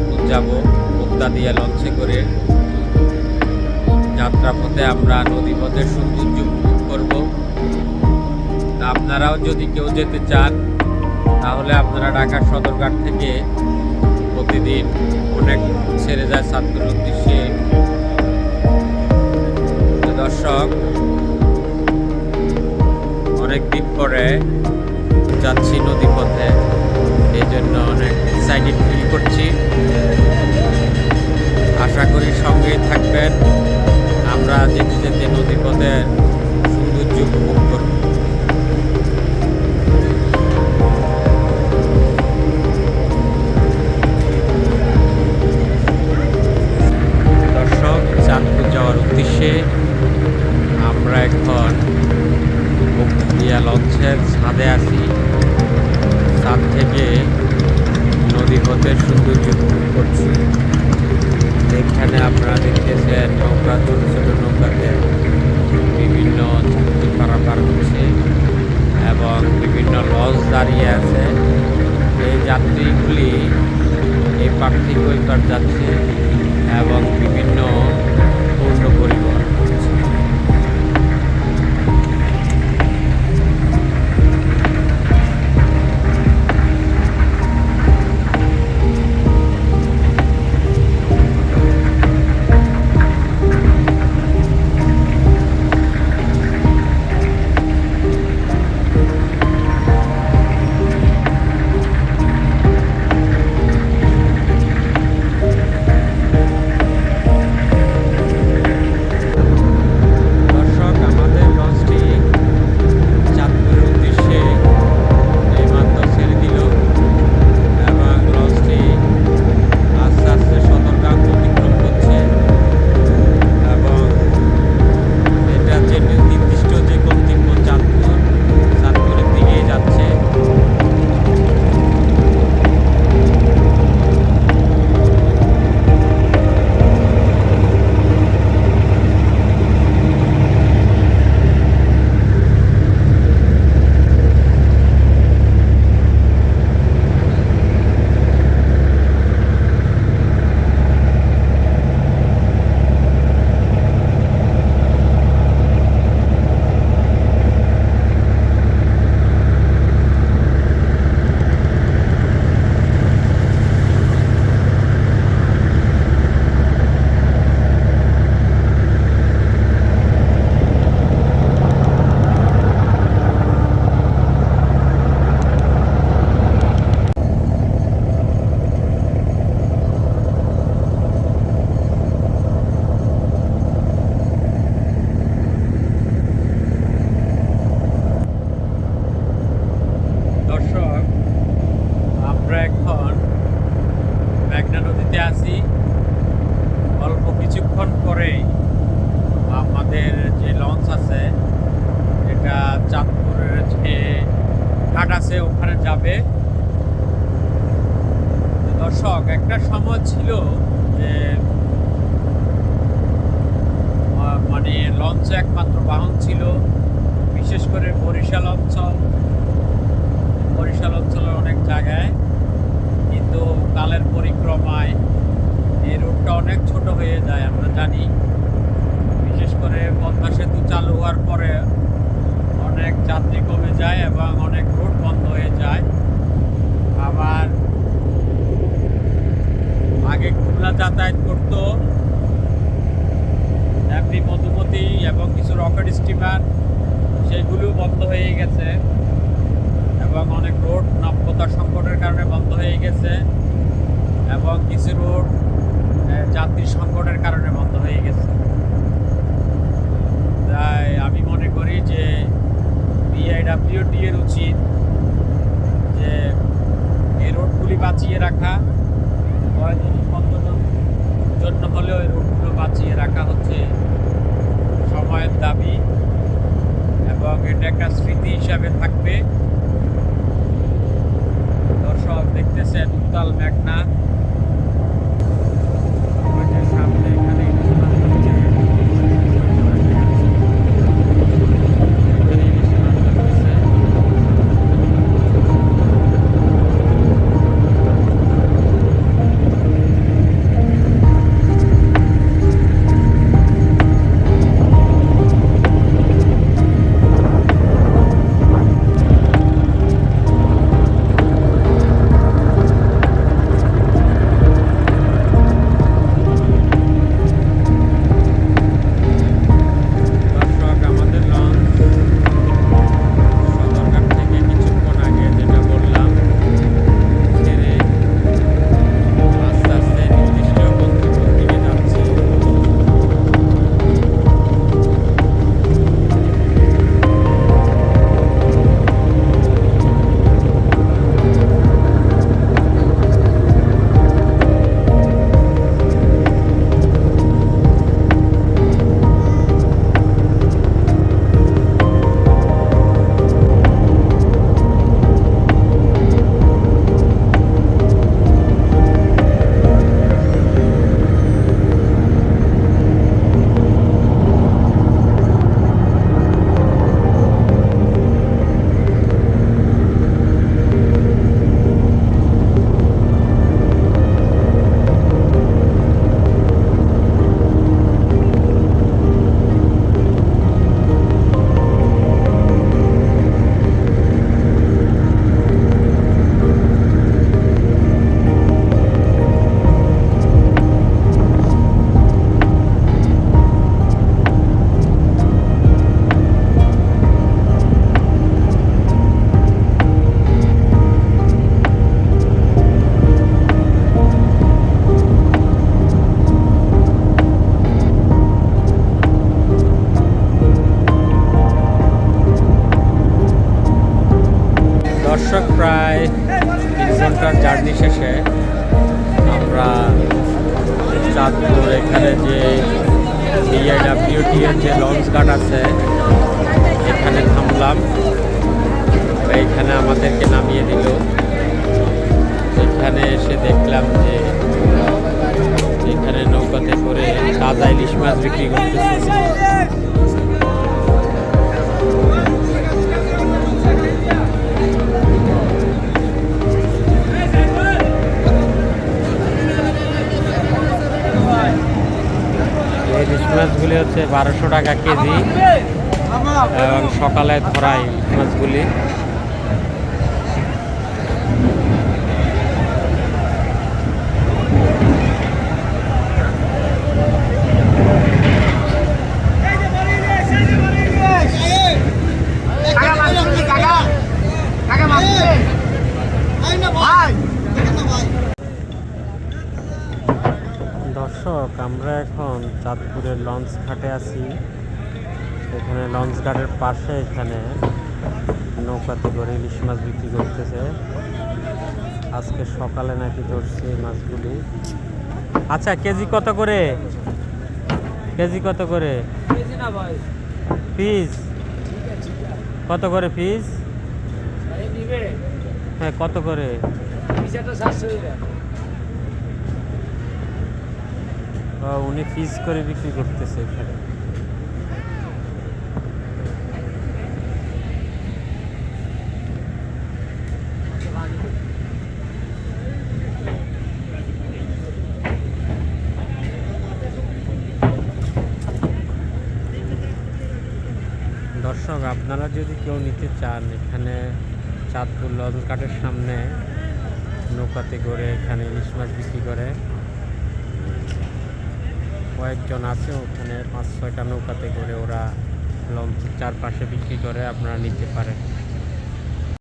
চাঁদপুর যাব মুক্তা দিয়ে লঞ্চে করে। যাত্রাপথে আমরা নদীপথের সৌন্দর্য উপভোগ করব। আপনারাও যদি কেউ যেতে চান তাহলে আপনারা ঢাকার সদরঘাট থেকে প্রতিদিন অনেক ছেড়ে যায় চাঁদপুরের উদ্দেশ্যে। দর্শক, অনেক দিন পরে যাচ্ছি নদীপথে, এই জন্য অনেক এক্সাইটেড ফিল করছি। আশা করি সঙ্গেই থাকবেন, আমরা যেতে যেতে নদীপথের সৌন্দর্য উপভোগ করব। দর্শক, চাঁদপুর যাওয়ার উদ্দেশ্যে আমরা এখন মুক্তিয়া লঞ্চের ছাদে আছি। ছাদ থেকে নদীপথের সৌন্দর্য উপভোগ করছি। এখানে আপনারা দেখতেছেন নৌকা, ছোট ছোট নৌকাতে বিভিন্ন যাত্রী পারাপার হচ্ছে এবং বিভিন্ন লঞ্চ দাঁড়িয়ে আছে। এই যাত্রীগুলি এই পার থেকে ওই পার যাচ্ছে এবং বিভিন্ন পণ্য পরিবহন করছে। অল্প কিছুক্ষণ পরেই আমাদের যে লঞ্চ আছে এটা চাঁদপুরের যে ঘাট আছে ওখানে যাবে। দর্শক, একটা সময় ছিল যে মানে লঞ্চ একমাত্র বাহন ছিল, বিশেষ করে বরিশাল অঞ্চলের অনেক জায়গায়, কিন্তু কালের পরিক্রমায় এই রুটটা অনেক ছোট হয়ে যায় আমরা জানি। বিশেষ করে পদ্মা সেতু চালু হওয়ার পরে অনেক যাত্রী কমে যায় এবং অনেক রুট বন্ধ হয়ে যায়। আবার আগে খুলনা যাতায়াত করত এমনি মধুমতি এবং কিছু রকেট স্টিমার, সেগুলোও বন্ধ হয়ে গেছে এবং অনেক রোড নব্যতা সংকটের কারণে বন্ধ হয়ে গেছে এবং কিছু রোড যাত্রী সংকটের কারণে বন্ধ হয়ে গেছে। তাই আমি মনে করি যে বিআইডব্লিউটি এর উচিত যে এই রোডগুলি বাঁচিয়ে রাখা, পর্যটন জন্য হলেও এই রোডগুলো বাঁচিয়ে রাখা হচ্ছে সময়ের দাবি এবং এটা একটা স্মৃতি হিসাবে থাকবে। দর্শক, দেখতেছেন উত্তাল মেঘনা, সামনে এখানে দ্বিতীয় যে লঞ্চ ঘাট আছে এখানে থামলাম, এইখানে আমাদেরকে নামিয়ে দিল। এখানে এসে দেখলাম যে এখানে নৌকাতে করে তাজা ইলিশ মাছ বিক্রি করতেছে। ইলিশ মাছগুলি হচ্ছে 1200 টাকা কেজি এবং সকালে ধরা ইলিশ মাছগুলি। দর্শক, আমরা এখন চাঁদপুরের লঞ্চ ঘাটে আছি। এখানে লঞ্চ ঘাটের পাশে এখানে নৌকাতে করে ইলিশ মাছ বিক্রি করতেছে। আজকে সকালে নাকি ধরছে এই মাছগুলি। আচ্ছা, কেজি কত করে? কেজি কত করে? পিস কত করে পিস? হ্যাঁ, কত করে? উনি পিস করে বিক্রি করতেছে এখানে। দর্শক, আপনারা যদি কেউ নিতে চান, এখানে চাঁদপুর লঞ্চ ঘাটের সামনে নৌকাতে করে এখানে ইলিশ মাছ বিক্রি করে কয়েকজন আছে। ওখানে 5-6টা নৌকাতে করে ওরা লঞ্চের চারপাশে বিক্রি করে, আপনারা নিতে পারেন।